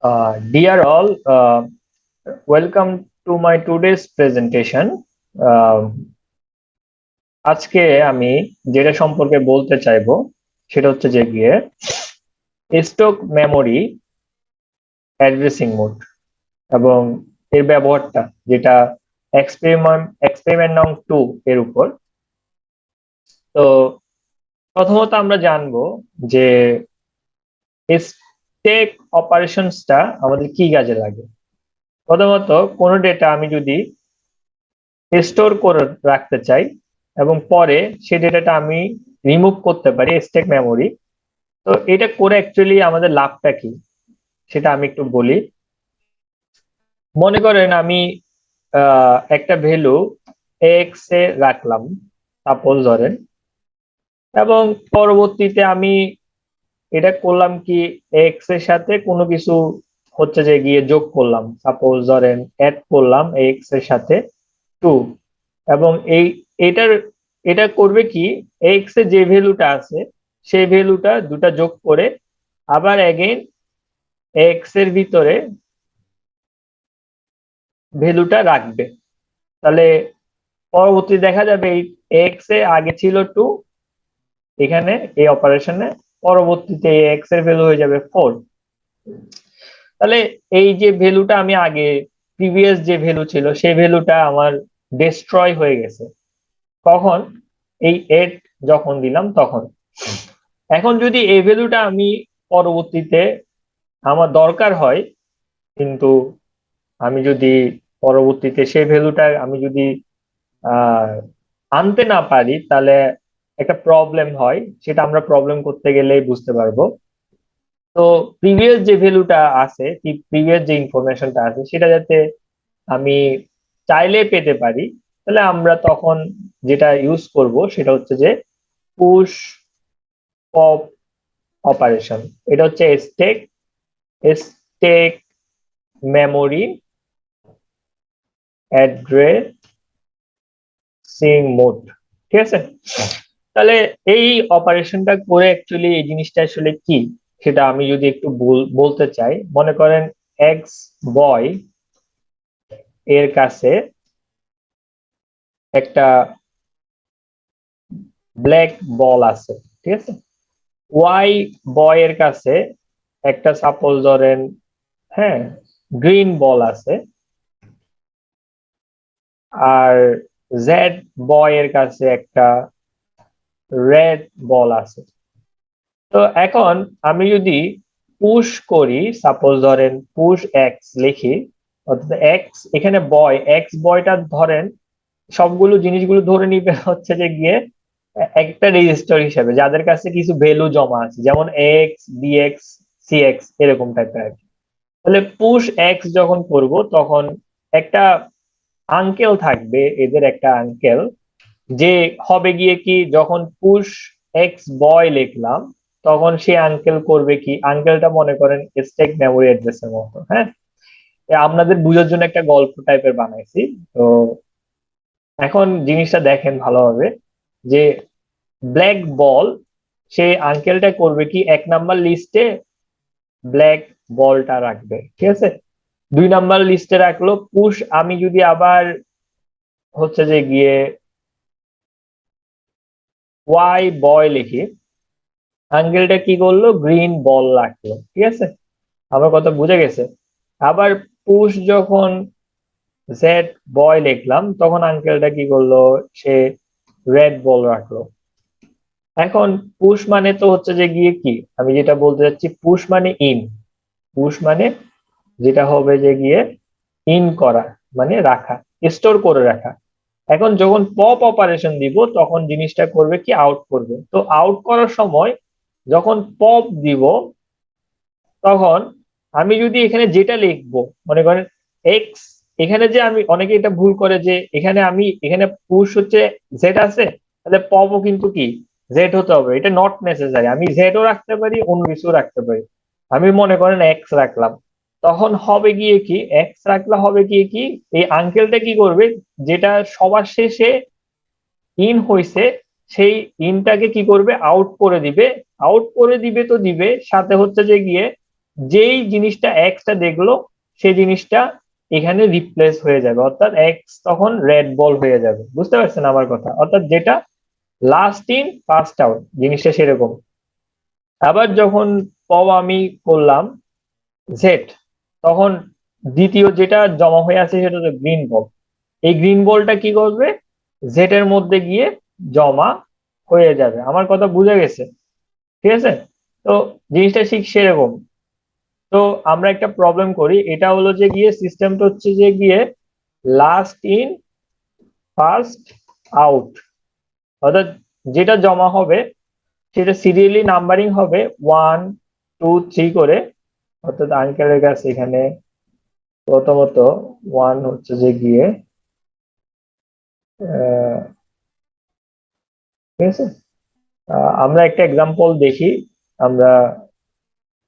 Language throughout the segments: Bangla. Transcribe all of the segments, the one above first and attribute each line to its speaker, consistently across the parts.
Speaker 1: Dear all, welcome to my today's presentation. আজকে আমি যেটা সম্পর্কে বলতে চাইবো সেটা হচ্ছে যে গিয়ে স্টক মেমোরি অ্যাড্রেসিং মোড এবং এর ব্যবহারটা, যেটা এক্সপেরিমেন্ট নং 2 এর উপর। তো প্রথমত আমরা জানবো যে স্টেক অপারেশনসটা আমাদের কি কাজে লাগে। প্রথমত কোনো ডেটা আমি যদি স্টোর করে রাখতে চাই এবং পরে সেই ডেটাটা আমি রিমুভ করতে পারি স্ট্যাক মেমোরি, তো এটা করে অ্যাকচুয়ালি আমাদের লাভটা কি সেটা আমি একটু বলি। মনে করেন আমি একটা ভ্যালু এক্স এ রাখলাম, সাপোজ ধরেন, এবং পরবর্তীতে আমি এটা করলাম কি এক্স এর সাথে কোনো কিছু হচ্ছে যে গিয়ে যোগ করলাম, সাপোজ ধরেন অ্যাড করলাম এক্স এর সাথে 2, এবং এটার এটা করবে কি এক্স এর যে ভ্যালুটা আছে সেই ভ্যালুটা দুটা যোগ করে আবার এগেইন এক্স এর ভিতরে ভ্যালুটা রাখবে। তাহলে পরবর্তী দেখা যাবে এই এক্স এ আগে ছিল 2, এখানে এই অপারেশনে পরবর্তীতে এক্স এর ভ্যালু হয়ে যাবে 4। তাহলে এই যে ভ্যালুটা আমি আগে প্রিভিয়াস যে ভ্যালু ছিল সেই ভ্যালুটা আমার ডিস্ট্রয় হয়ে গেছে। কখন? এই এড যখন দিলাম তখন। এখন যদি এই ভ্যালুটা আমি পরবর্তীতে আমার দরকার হয়, কিন্তু আমি যদি পরবর্তীতে সেই ভ্যালুটা আমি যদি আহ আনতে না পারি, তাহলে একটা প্রবলেম হয়। সেটা আমরা প্রবলেম করতে গেলেই বুঝতে পারবো। তো প্রিভিয়াস যে ভ্যালুটা আছে, প্রিভিয়াস যে ইনফরমেশনটা আছে সেটা যাতে আমি চাইলে পেতে পারি, তাহলে আমরা তখন যেটা ইউজ করব সেটা হচ্ছে যে পুশ পপ অপারেশন। এটা হচ্ছে স্টেক মেমোরি অ্যাড্রেসিং মোড। ঠিক আছে? তাহলে এই অপারেশনটা করে অ্যাকচুয়ালি এই জিনিসটা আসলে কি সেটা আমি যদি একটু বলতে চাই। মনে করেন এক্স বয় এর কাছে একটা ব্ল্যাক বল আছে, ঠিক আছে? ওয়াই বয় এর কাছে একটা, সাপোজ ধরেন, হ্যাঁ, গ্রিন বল আছে, আর জেড বয় এর কাছে একটা রেড বল আছে। তো এখন আমি যদি পুশ করি, সাপোজ ধরেন পুশ এক্স লিখি, অর্থাৎ এক্স এখানে বয়, এক্স বয়টা ধরেন সবগুলো জিনিসগুলো ধরে নিবে হচ্ছে যে গিয়ে একটা রেজিস্টার হিসেবে, যাদের কাছে কিছু ভ্যালু জমা আছে, যেমন এক্স বিএক্স সিএক্স এরকম টাইপের আর কি। তাহলে পুশ এক্স যখন করব তখন একটা আঙ্কেল থাকবে, এদের একটা আঙ্কেল, যে হবে গিয়ে কি যখন পুশ এক্স বয় লিখলাম তখন সে আঙ্কেল করবে কি, আঙ্কেলটা মনে করেন স্ট্যাক মেমোরি অ্যাড্রেসের মতো। হ্যাঁ, আপনাদের বুঝার জন্য একটা গল্প টাইপের বানাইছি। তো এখন জিনিসটা দেখেন ভালোভাবে, যে ব্ল্যাক বল, সে আঙ্কেলটা করবে কি 1 নাম্বার লিস্টে ব্ল্যাক বলটা রাখবে, ঠিক আছে? 2 নাম্বার লিস্টে রাখলো পুশ। আমি যদি আবার হচ্ছে যে গিয়ে ওয়াই বয় লিখি, আঙ্কেলটা কি করলো গ্রিন বল রাখলো, ঠিক আছে? আমার কথা বুঝে গেছে? আবার পুশ যখন জেড বয় লিখলাম তখন আঙ্কেলটা কি করলো, সে রেড বল রাখলো। এখন পুশ মানে তো হচ্ছে যে গিয়ে কি, আমি যেটা বলতে চাচ্ছি, পুশ মানে ইন, পুশ মানে যেটা হবে যে গিয়ে ইন করা, মানে রাখা, স্টোর করে রাখা। এখন যখন পপ অপারেশন দিব তখন জিনিসটা করবে কি আউট করবে। তো আউট করার সময় যখন পপ দিব তখন আমি যদি এখানে যেটা লিখবো, মনে করেন এক্স, এখানে যে আমি, অনেকে এটা ভুল করে যে এখানে আমি, এখানে পুশ হচ্ছে জেড আছে, তাহলে পপও কিন্তু কি জেড হতে হবে। এটা নট নেসেসারি, আমি জেডও রাখতে পারি, অন্য কিছু রাখতে পারি। আমি মনে করেন এক্স রাখলাম, তখন হবে গিয়ে কি, এক্স রাখলে হবে গিয়ে কি, এই আঙ্কেলটা কি করবে, যেটা সবার শেষে ইন হইছে সেই ইনটাকে কি করবে আউট করে দিবে। আউট করে দিবে তো দিবে, সাথে হচ্ছে যে গিয়ে যেই জিনিসটা এক্সটা দেখলো সেই জিনিসটা এখানে রিপ্লেস হয়ে যাবে, অর্থাৎ এক্স তখন রেড বল হয়ে যাবে। বুঝতে পারছেন আমার কথা? অর্থাৎ যেটা লাস্ট ইন ফার্স্ট আউট জিনিসটা সেরকম। আবার যখন আমি করলাম জেড, তখন দ্বিতীয় যেটা জমা হয়ে আছে সেটা হচ্ছে গ্রিন বল। এই গ্রিন বলটা কি করবে, জেড এর মধ্যে গিয়ে জমা হয়ে যাবে। আমার কথা বুঝে গেছে? ঠিক আছে। তো জিনিসটা ঠিক সেরকম। তো আমরা একটা প্রবলেম করি, এটা হলো যে গিয়ে সিস্টেমটা হচ্ছে যে গিয়ে লাস্ট ইন ফার্স্ট আউট, অর্থাৎ যেটা জমা হবে সেটা সিরিয়ালি নাম্বারিং হবে 1 2 3 করে। অর্থাৎ আঙ্কেলের কাছে এখানে প্রথমত 1 হচ্ছে যে গিয়ে ঠিক আছে। আমরা একটা এক্সাম্পল দেখি, আমরা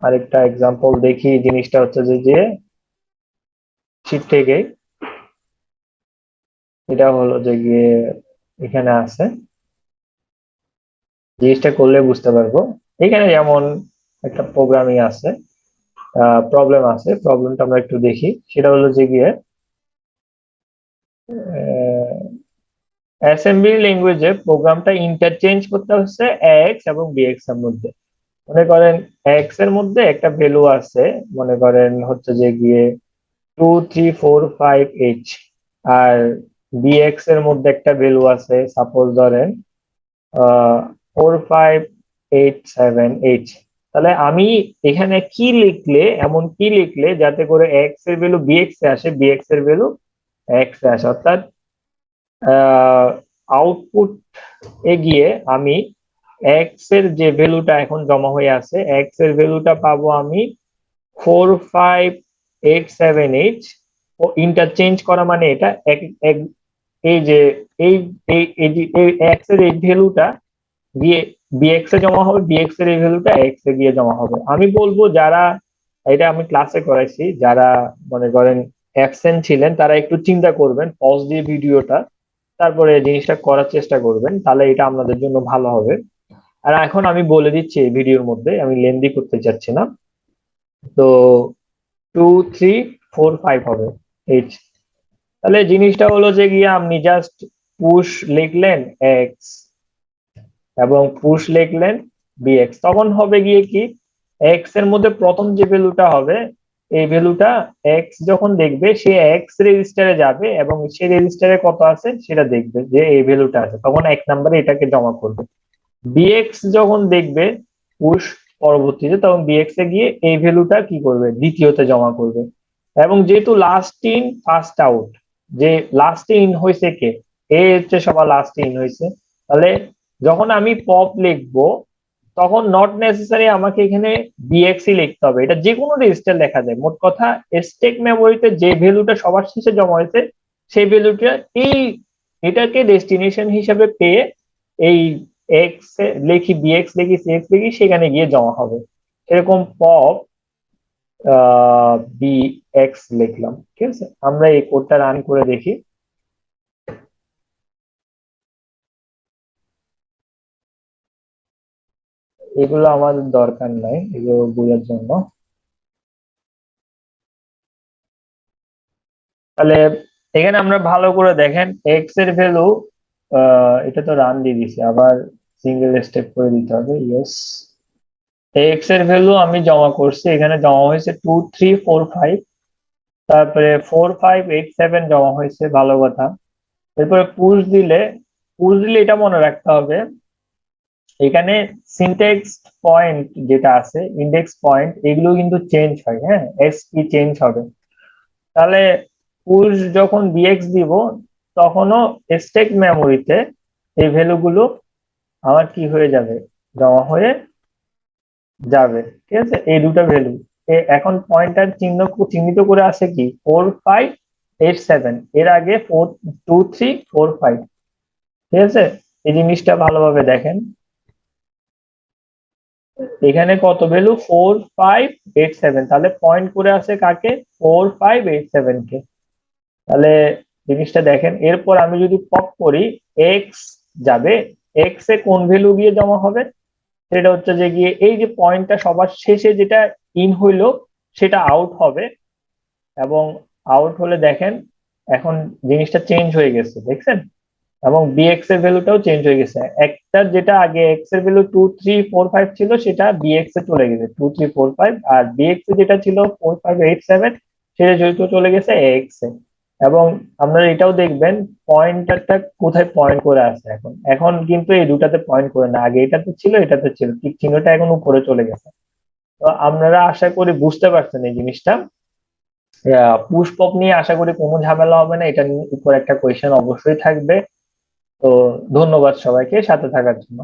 Speaker 1: আরেকটা এক্সাম্পল দেখি। জিনিসটা হচ্ছে যে যে শীট থেকে এটা হলো যে গিয়ে এখানে আছে, জিনিসটা করলে বুঝতে পারবো। এখানে যেমন একটা প্রোগ্রামিং আছে, প্রবলেম আছে, প্রবলেমটা আমরা একটু দেখি। সেটা হলো যে গিয়ে অ্যাসেম্বলি ল্যাঙ্গুয়েজে প্রোগ্রামটা ইন্টারচেঞ্জ করতে হচ্ছে এক্স এবং বিএক্স এর মধ্যে। মনে করেন এক্স এর মধ্যে একটা ভ্যালু আছে, মনে করেন হচ্ছে যে গিয়ে 2 3 4 5 8, আর বিএক্স এর মধ্যে একটা ভ্যালু আছে, সাপোজ ধরেন 4 5 8 7 8। তাহলে আমি এখানে কি লিখলে, এমন কি লিখলে যাতে করে এক্স এর ভ্যালু বিএক্স এ আসে, বিএক্স এর ভ্যালু এক্স এ আসে, অর্থাৎ আউটপুট এ গিয়ে আমি এক্স এর যে ভ্যালুটা এখন জমা হয়ে আছে, এক্স এর ভ্যালুটা পাবো আমি 4 5 8 7 8। ও ইন্টারচেঞ্জ করা মানে এটা এই যে এই এই এক্স এর এই ভ্যালুটা দিয়ে বিএক্স এ জমা হবে, বিএক্স এর এই ভ্যালুটা এক্স এ গিয়ে জমা হবে। আমি বলবো যারা, এটা আমি ক্লাসে করাইছি, যারা মনে করেন অ্যাবসেন্ট ছিলেন তারা একটু চিন্তা করবেন, পজ দিয়ে ভিডিওটা, তারপরে জিনিসটা করার চেষ্টা করবেন, তাহলে এটা আপনাদের জন্য ভালো হবে। আর এখন আমি বলে দিচ্ছি এই ভিডিওর মধ্যে, আমি লেন্দি করতে চাচ্ছি না। তো 2 3 4 5 হবে এইচ। তাহলে জিনিসটা হলো যে গিয়ে আপনি জাস্ট পুশ লিখলেন এক্স এবং পুশ লিখলেন বিএক্স, তখন হবে গিয়ে কি, এক্স এর মধ্যে প্রথম যে ভ্যালুটা হবে, এই ভ্যালুটা এক্স যখন দেখবে সে এক্স রেজিস্টারে যাবে এবং সে রেজিস্টারে কত আছে সেটা দেখবে, যে এই ভ্যালুটা আছে, তখন 1 নম্বরে এটাকে জমা করবে। বিএক্স যখন দেখবে পুশ পরবর্তীতে, তখন বিএক্স এ গিয়ে এই ভ্যালুটা কি করবে, দ্বিতীয়তে জমা করবে। এবং যেহেতু লাস্ট ইন ফার্স্ট আউট, যে লাস্ট ইন হয়েছে কে, এ হচ্ছে সবার লাস্ট ইন হয়েছে, তাহলে যখন আমি পপ লিখবো তখন নট নেসেসারি আমাকে এখানে বিএক্সই লিখতে হবে, এটা যে কোনো রেজিস্টার লেখা যায়। মোট কথা স্টেক মেমোরিতে যে ভ্যালুটা সবার শেষে জমা হয়েছে সেই ভ্যালুটা এই এটাকে ডেস্টিনেশন হিসাবে পেয়ে এই এক্স লিখি, বিএক্স লিখি, সিএক্স লিখি, সেখানে গিয়ে জমা হবে। এরকম পপ বিএক্স লিখলাম। ঠিক আছে, আমরা এই কোডটা রান করে দেখি। এগুলো আমাদের দরকার নাই এগুলো বোঝার জন্য। তাহলে এখানে আমরা ভালো করে দেখেন এক্স এর ভ্যালু, এটা তো রান দিয়ে দিছি, আবার সিঙ্গেল স্টেপ করে দিতে হবে। ইয়েস, এক্স এর ভ্যালু আমি জমা করছি, এখানে জমা হয়েছে 2 3 4 5, তারপরে 4 5 8 7 জমা হয়েছে, ভালো কথা। এরপরে পুশ দিলে এটা মনে রাখতে হবে, এখানে সিনট্যাক্স পয়েন্ট যেটা আছে, ইন্ডেক্স পয়েন্ট, এগুলো কিন্তু চেঞ্জ হয়, হ্যাঁ, এস কি চেঞ্জ হবে। তাহলে পুশ যখন বিএক্স দিব তখনও স্ট্যাক মেমোরিতে এই ভ্যালুগুলো আমার কি হয়ে যাবে, জমা হয়ে যাবে। ঠিক আছে, এই দুটো ভ্যালু এখন পয়েন্টার চিহ্নিত করে আছে কি 4 5 8 7, এর আগে 4 2 3 4 5। ঠিক আছে, এই জিনিসটা ভালোভাবে দেখেন, এখানে কত ভ্যালু 4 5 8 7, তাহলে পয়েন্ট করে আছে কাকে, 4 5 8 7 কে। তাহলে জিনিসটা দেখেন, এরপর আমি যদি পপ করি এক্স যাবে, এক্স এ কোন ভ্যালু গিয়ে জমা হবে, সেটা হচ্ছে যে গিয়ে এই যে পয়েন্টটা সবার শেষে যেটা ইন হইলো সেটা আউট হবে, এবং আউট হলে দেখেন এখন জিনিসটা চেঞ্জ হয়ে গেছে, দেখছেন? এবং বিএক্স এর ভ্যালুটাও চেঞ্জ হয়ে গেছে। একটা যেটা আগে এক্স এর ভ্যালু 2 3 4 5 ছিল সেটা বিএক্স এ চলে গেছে 2 3 4 5, আর বিএক্স এ যেটা ছিল 4 5 8 7 সেটা যেহেতু চলে গেছে এক্স এ। এবং আপনারা এটাও দেখবেন পয়েন্টারটা কোথায় পয়েন্ট করে আছে, এখন এখন কিন্তু এই দুটাতে পয়েন্ট করে না, আগে এটাতে ছিল এটাতে ছিল, ঠিক চিহ্নটা এখন উপরে চলে গেছে। তো আপনারা আশা করি বুঝতে পারছেন এই জিনিসটা। পুশ পপ নিয়ে আশা করি কোনো ঝামেলা হবে না, এটা নিয়ে উপর একটা কোয়েশ্চেন অবশ্যই থাকবে। তো ধন্যবাদ সবাইকে সাথে থাকার জন্য।